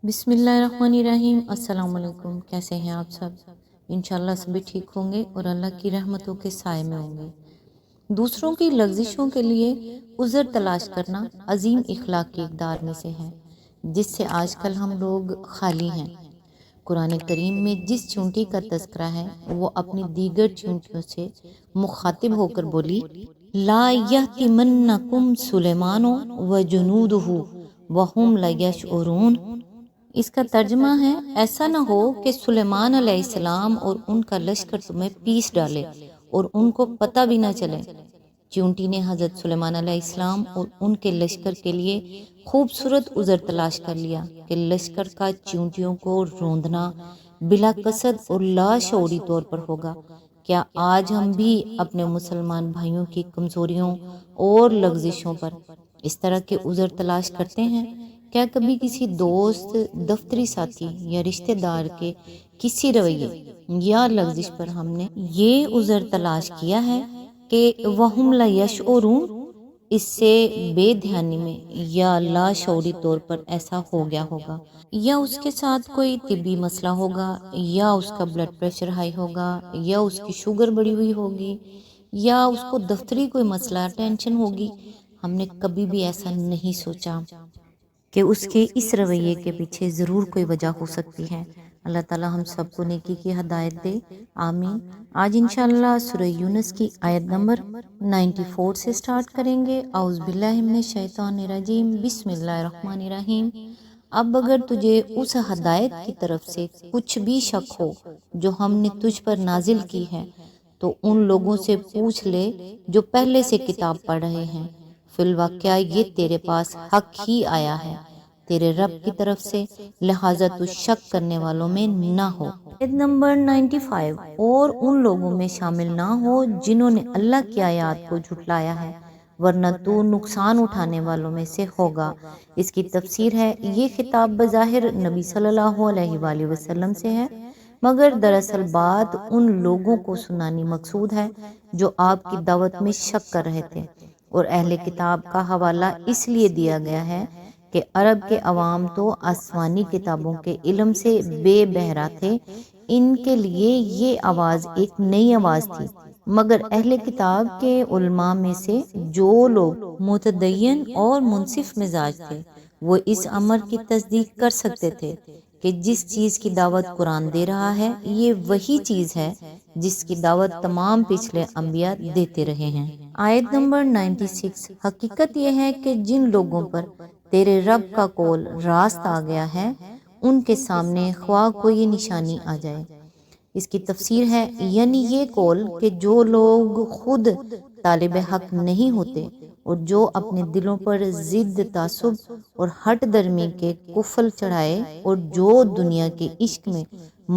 بسم اللہ الرحمن الرحیم۔ السلام علیکم، کیسے ہیں آپ سب؟ انشاءاللہ سبھی ٹھیک ہوں گے اور اللہ کی رحمتوں کے سائے میں ہوں گے۔ دوسروں کی لغزشوں کے لیے عذر تلاش کرنا عظیم اخلاق کی اقدار میں سے ہے، جس سے آج کل ہم لوگ خالی ہیں۔ قرآن کریم میں جس چونٹی کا تذکرہ ہے وہ اپنی دیگر چونٹیوں سے مخاطب ہو کر بولی، لا یحتمنکم سلیمان وجنودہ وہم لا یشعرون۔ اس کا ترجمہ ہے، ایسا نہ ہو کہ سلیمان علیہ السلام اور ان کا لشکر تمہیں پیس ڈالے اور ان کو پتہ بھی نہ چلے۔ چونٹی نے حضرت سلیمان علیہ السلام اور ان کے لشکر کے لیے خوبصورت عذر تلاش کر لیا کہ لشکر کا چونٹیوں کو روندنا بلا قصد اور لاشعوری طور پر ہوگا۔ کیا آج ہم بھی اپنے مسلمان بھائیوں کی کمزوریوں اور لغزشوں پر اس طرح کے عذر تلاش کرتے ہیں؟ کیا کبھی کسی دوست، دفتری ساتھی یا رشتہ دار کے کسی رویے یا لغزش پر ہم نے یہ عذر تلاش کیا ہے کہ وہم لا یشعرون، اس سے بے دھیانی میں یا لاشعوری طور پر ایسا ہو گیا ہوگا، یا اس کے ساتھ کوئی طبی مسئلہ ہوگا، یا اس کا بلڈ پریشر ہائی ہوگا، یا اس کی شوگر بڑھی ہوئی ہوگی، یا اس کو دفتری کوئی مسئلہ، ٹینشن ہوگی۔ ہم نے کبھی بھی ایسا نہیں سوچا کہ اس کے اس رویے کے پیچھے ضرور کوئی وجہ ہو سکتی ہے۔ اللہ تعالیٰ ہم سب کو نیکی کی ہدایت دے، آمین۔ آج انشاءاللہ سورہ یونس کی آیت نمبر 94 سے سٹارٹ کریں گے۔ اعوذ باللہ من الشیطان الرجیم، بسم اللہ الرحمن الرحیم۔ اب اگر تجھے اس ہدایت کی طرف سے کچھ بھی شک ہو جو ہم نے تجھ پر نازل کی ہے تو ان لوگوں سے پوچھ لے جو پہلے سے کتاب پڑھ رہے ہیں۔ فی الواقعہ یہ تیرے پاس حق ہی آیا ہے تیرے رب کی طرف سے، لہٰذا تو شک کرنے والوں میں نہ ہو۔ آیت نمبر 95، اور ان لوگوں میں شامل نہ ہو جنہوں نے اللہ کی آیات کو جھٹلایا ہے، ورنہ تو نقصان اٹھانے والوں میں سے ہوگا۔ اس کی تفسیر ہے، یہ خطاب بظاہر نبی صلی اللہ علیہ وآلہ وسلم سے ہے، مگر دراصل بات ان لوگوں کو سنانی مقصود ہے جو آپ کی دعوت میں شک کر رہے تھے، اور اہل کتاب کا حوالہ اس لیے دیا گیا ہے کہ عرب کے عوام تو آسمانی کتابوں کے علم سے بے بہرا تھے، ان کے لیے یہ آواز ایک نئی آواز تھی، مگر اہل کتاب کے علماء میں سے جو لوگ متدین اور منصف مزاج تھے وہ اس امر کی تصدیق کر سکتے تھے کہ جس چیز کی دعوت قرآن دے رہا ہے یہ وہی چیز ہے جس کی دعوت تمام پچھلے انبیاء دیتے رہے ہیں۔ آیت نمبر 96، حقیقت یہ ہے کہ جن لوگوں پر تیرے رب کا قول راست آ گیا ہے ان کے سامنے خواہ کوئی نشانی آ جائے۔ اس کی تفسیر ہے، یعنی یہ قول کہ جو لوگ خود طالب حق نہیں ہوتے اور جو اپنے دلوں پر ضد، تعصب اور ہٹ درمی کے کفل چڑھائے اور جو دنیا کے عشق میں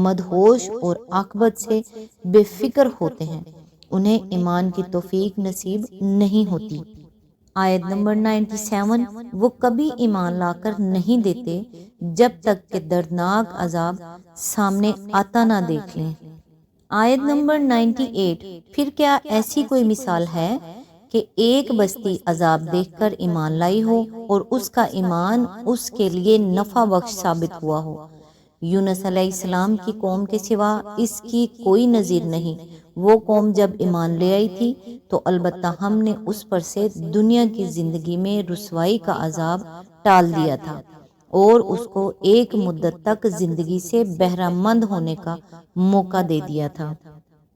مدہوش اور عاقبت سے بے فکر ہوتے ہیں، انہیں ایمان کی توفیق نصیب نہیں ہوتی۔ آیت نمبر 97، وہ کبھی ایمان لا کر نہیں دیتے جب تک کہ دردناک عذاب سامنے آتا نہ دیکھ لیں۔ آیت نمبر 98، پھر کیا ایسی کوئی مثال ہے کہ ایک بستی عذاب دیکھ کر ایمان لائی ہو اور اس کا ایمان اس کے لیے نفع بخش ثابت ہوا ہو؟ یونس علیہ السلام کی قوم کے سوا اس کی کوئی نظیر نہیں۔ وہ قوم جب ایمان لے آئی تھی تو البتہ ہم نے اس پر سے دنیا کی زندگی میں رسوائی کا عذاب ٹال دیا تھا اور اس کو ایک مدت تک زندگی سے بہرہ مند ہونے کا موقع دے دیا تھا۔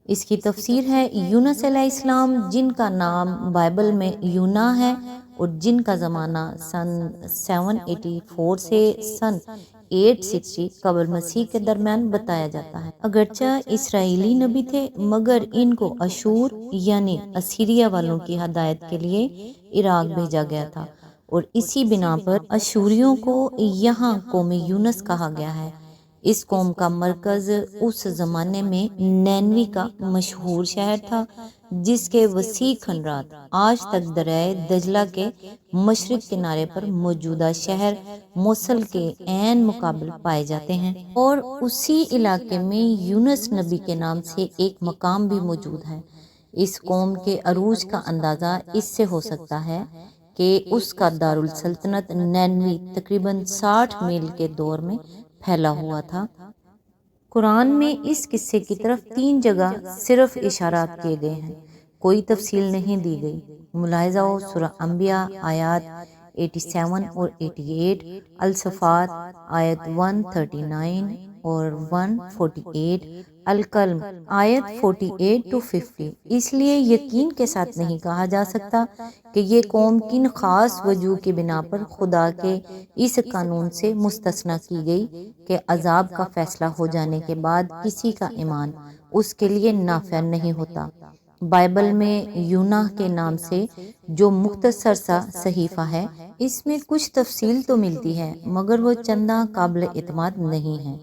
اس کی تفسیر ہے، یونس علیہ السلام جن کا نام بائبل میں یونا ہے اور جن کا زمانہ سن 784 سے سن 860 قبل مسیح کے درمیان بتایا جاتا ہے۔ اگرچہ اسرائیلی نبی تھے مگر ان کو اشور یعنی اسیریا والوں کی ہدایت کے لیے عراق بھیجا گیا تھا، اور اسی بنا پر اشوریوں کو یہاں قوم یونس کہا گیا ہے۔ اس قوم کا مرکز اس زمانے میں نینوی کا مشہور شہر تھا جس کے وسیع کھنڈرات آج تک دریائے دجلہ کے مشرق کنارے پر موجودہ شہر موصل کے عین مقابل پائے جاتے ہیں، اور اسی علاقے میں یونس نبی کے نام سے ایک مقام بھی موجود ہے۔ اس قوم کے عروج کا اندازہ اس سے ہو سکتا ہے کہ اس کا دارالسلطنت نینوی تقریباً 60 میل کے دور میں پھیلا ہوا تھا۔ قرآن میں اس قصے کی طرف 3 جگہ صرف اشارات کیے گئے ہیں، کوئی تفصیل نہیں دی گئی۔ ملاحظہ ہو سورہ انبیاء آیات 87 اور 88، الصفات آیت 139 اور 148، القلم آیت 48 to 50۔ اس لیے یقین کے ساتھ نہیں کہا جا سکتا کہ یہ قوم کن خاص وجوہ کی بنا پر خدا کے اس قانون سے مستثنیٰ کی گئی کہ عذاب کا فیصلہ ہو جانے کے بعد کسی کا ایمان اس کے لیے نافع نہیں ہوتا۔ بائبل میں یوناہ کے نام سے جو مختصر سا صحیفہ ہے، اس میں کچھ تفصیل تو ملتی ہے مگر وہ چندہ قابل اعتماد نہیں ہے،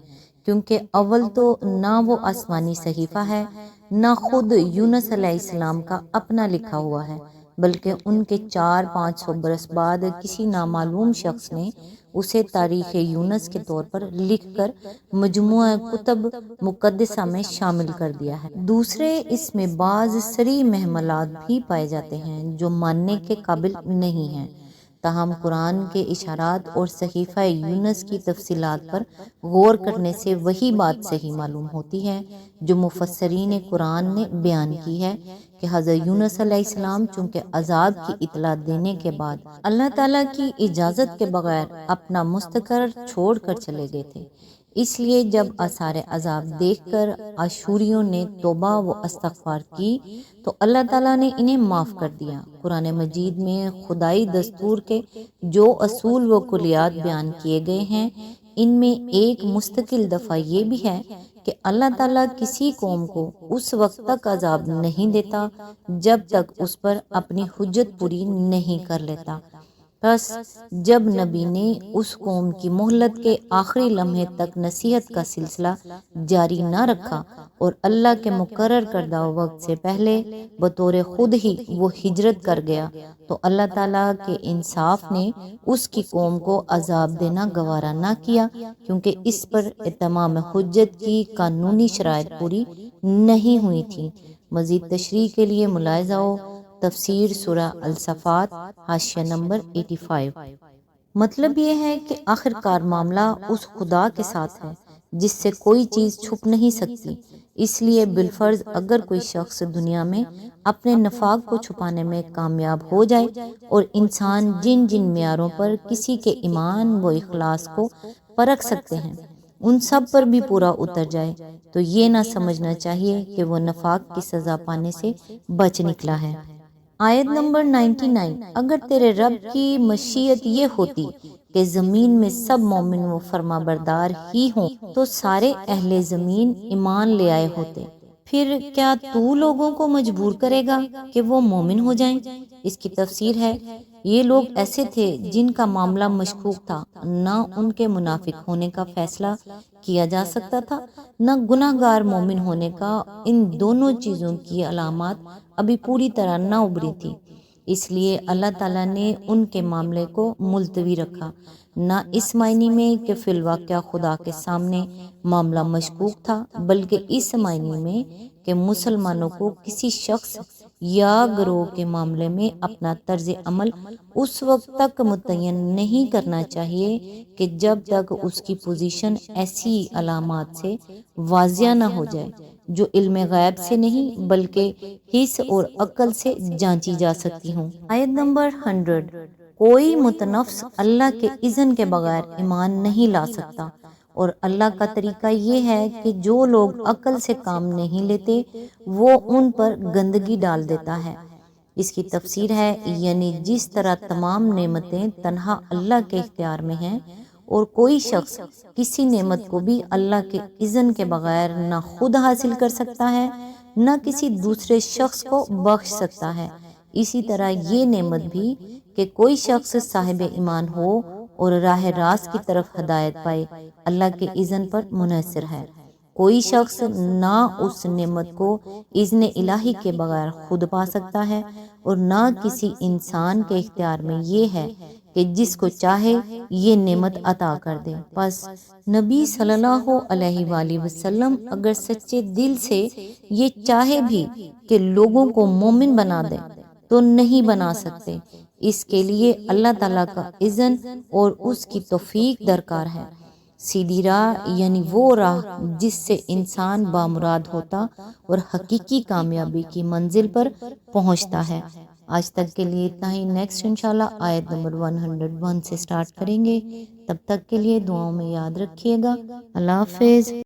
کیونکہ اول تو نہ وہ آسمانی صحیفہ ہے، نہ خود یونس علیہ السلام کا اپنا لکھا ہوا ہے، بلکہ ان کے 400-500 برس بعد کسی نامعلوم شخص نے اسے تاریخ یونس کے طور پر لکھ کر مجموعہ کتب مقدسہ میں شامل کر دیا ہے۔ دوسرے، اس میں بعض صریح محملات بھی پائے جاتے ہیں جو ماننے کے قابل نہیں ہیں، تاہم قرآن کے اشارات اور صحیفہ یونس کی تفصیلات پر غور کرنے سے وہی بات صحیح معلوم ہوتی ہے جو مفسرین قرآن نے بیان کی ہے کہ حضرت یونس علیہ السلام چونکہ عذاب کی اطلاع دینے کے بعد اللہ تعالیٰ کی اجازت کے بغیر اپنا مستقر چھوڑ کر چلے گئے تھے، اس لیے جب آثار عذاب دیکھ کر اشوریوں نے توبہ و استغفار کی تو اللہ تعالیٰ نے انہیں معاف کر دیا۔ قرآن مجید میں خدائی دستور کے جو اصول و کلیات بیان کیے گئے ہیں، ان میں ایک مستقل دفعہ یہ بھی ہے کہ اللہ تعالیٰ کسی قوم کو اس وقت تک عذاب نہیں دیتا جب تک اس پر اپنی حجت پوری نہیں کر لیتا۔ بس جب نبی نے اس قوم کی مہلت کے آخری لمحے تک نصیحت کا سلسلہ جاری نہ رکھا اور اللہ کے مقرر کردہ وقت سے پہلے بطور خود ہی وہ ہجرت کر گیا تو اللہ تعالیٰ کے انصاف نے اس کی قوم کو عذاب دینا گوارا نہ کیا، کیونکہ اس پر اتمام حجت کی قانونی شرائط پوری نہیں ہوئی تھی۔ مزید تشریح کے لیے ملاحظہ ہو تفسیر سورہ الصفات حاشیہ نمبر 85۔ مطلب یہ ہے کہ آخرکار معاملہ اس خدا کے ساتھ ہے جس سے کوئی چیز چھپ نہیں سکتی، اس لیے بالفرض اگر کوئی شخص دنیا میں اپنے نفاق کو چھپانے میں کامیاب ہو جائے اور انسان جن جن معیاروں پر کسی کے ایمان و اخلاص کو پرکھ سکتے ہیں ان سب پر بھی پورا اتر جائے تو یہ نہ سمجھنا چاہیے کہ وہ نفاق کی سزا پانے سے بچ نکلا ہے۔ آیت نمبر 99، اگر تیرے رب کی مشیت یہ ہوتی کہ زمین میں سب مومن و فرما بردار ہی ہوں تو سارے اہل زمین ایمان لے آئے ہوتے، پھر کیا تو لوگوں کو مجبور کرے گا کہ وہ مومن ہو جائیں؟ اس کی تفسیر ہے، یہ لوگ ایسے تھے جن کا معاملہ مشکوک تھا، نہ ان کے منافق ہونے کا فیصلہ کیا جا سکتا تھا نہ گناہ گار مومن ہونے کا۔ ان دونوں چیزوں کی علامات ابھی پوری طرح نہ ابھری تھی، اس لیے اللہ تعالیٰ نے ان کے معاملے کو ملتوی رکھا، نہ اس معنی میں کہ فی الواقع خدا کے سامنے معاملہ مشکوک تھا، بلکہ اس معنی میں کہ مسلمانوں کو کسی شخص یا گروہ کے معاملے میں اپنا طرز عمل اس وقت تک متعین نہیں کرنا چاہیے کہ جب تک اس کی پوزیشن ایسی علامات سے واضح نہ ہو جائے جو علم غیب سے نہیں بلکہ حس اور عقل سے جانچی جا سکتی ہوں۔ آیت نمبر 100، کوئی متنفس اللہ کے اذن کے بغیر ایمان نہیں لا سکتا، اور اللہ کا طریقہ یہ ہے کہ جو لوگ عقل سے کام نہیں لیتے وہ ان پر گندگی ڈال دیتا ہے۔ اس کی تفسیر ہے، یعنی جس طرح تمام نعمتیں تنہا اللہ کے اختیار میں ہیں اور کوئی شخص کسی نعمت کو بھی اللہ کے اذن کے بغیر نہ خود حاصل کر سکتا ہے نہ کسی دوسرے شخص کو بخش سکتا ہے، اسی طرح یہ نعمت بھی کہ کوئی شخص صاحب ایمان ہو اور راہ راست کی طرف ہدایت پائے اللہ کے اذن پر منحصر ہے۔ کوئی شخص نہ اس نعمت کو اذن الہی کے بغیر خود پا سکتا ہے اور نہ کسی انسان کے اختیار میں یہ ہے کہ جس کو چاہے یہ نعمت عطا کر دے۔ پس نبی صلی اللہ علیہ وآلہ وسلم اگر سچے دل سے یہ چاہے بھی کہ لوگوں کو مومن بنا دے تو نہیں بنا سکتے، اس کے لیے اللہ تعالیٰ کا اذن اور اس کی توفیق درکار ہے۔ سیدھی راہ یعنی وہ راہ جس سے انسان بامراد ہوتا اور حقیقی کامیابی کی منزل پر پہنچتا ہے۔ آج تک کے لیے اتنا ہی، نیکسٹ انشاءاللہ آیت نمبر 101 سے سٹارٹ کریں گے۔ تب تک کے لیے دعاؤں میں یاد رکھیے گا۔ اللہ حافظ۔